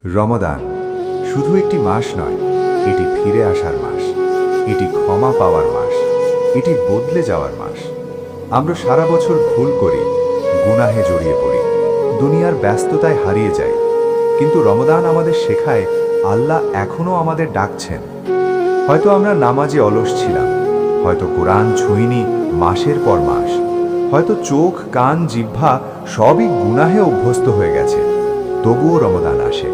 রমাদান শুধু একটি মাস নয়, এটি ফিরে আসার মাস, এটি ক্ষমা পাওয়ার মাস, এটি বদলে যাওয়ার মাস। আমরা সারা বছর ভুল করি, গুনাহে জড়িয়ে পড়ি, দুনিয়ার ব্যস্ততায় হারিয়ে যাই, কিন্তু রমাদান আমাদের শেখায় আল্লাহ এখনও আমাদের ডাকছেন। হয়তো আমরা নামাজে অলস ছিলাম, হয়তো কোরআন ছুঁইনি মাসের পর মাস, হয়তো চোখ কান জিহ্বা সবই গুনাহে অভ্যস্ত হয়ে গেছে। তবুও রমাদান আসে,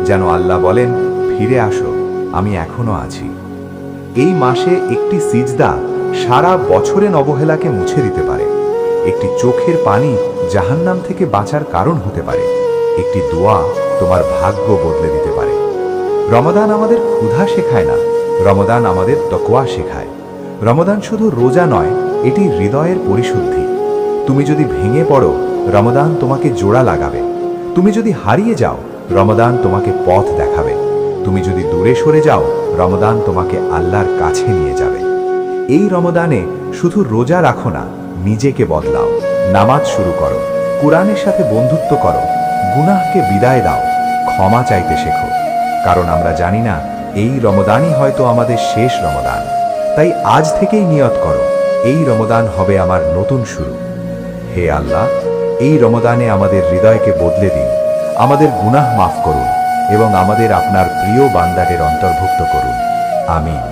যেন আল্লাহ বলেন, ফিরে আসো, আমি এখনো আছি। এই মাসে একটি সিজদা সারা বছরের অবহেলাকে মুছে দিতে পারে, একটি চোখের পানি জাহান্নাম থেকে বাঁচার কারণ হতে পারে, একটি দোয়া তোমার ভাগ্য বদলে দিতে পারে। রমাদান আমাদের ক্ষুধা শেখায় না, রমাদান আমাদের তাকওয়া শেখায়। রমাদান শুধু রোজা নয়, এটি হৃদয়ের পরিশুদ্ধি। তুমি যদি ভেঙে পড়ো, রমাদান তোমাকে জোড়া লাগাবে। তুমি যদি হারিয়ে যাও, রমাদান তোমাকে পথ দেখাবে। তুমি যদি দূরে সরে যাও, রমাদান তোমাকে আল্লাহর কাছে নিয়ে যাবে। এই রমাদানে শুধু রোজা রাখো না, নিজেকে বদলাও। নামাজ শুরু করো, কোরআনের সাথে বন্ধুত্ব করো, গুনাহকে বিদায় দাও, ক্ষমা চাইতে শেখো। কারণ আমরা জানি না এই রমাদানই হয়তো আমাদের শেষ রমাদান। তাই আজ থেকেই নিয়ত করো, এই রমাদান হবে আমার নতুন শুরু। হে আল্লাহ, এই রমাদানে আমাদের হৃদয়কে বদলে দিন, আমাদের গুনাহ মাফ করুন এবং আমাদের আপনার প্রিয় বান্দাদের অন্তর্ভুক্ত করুন। আমিন।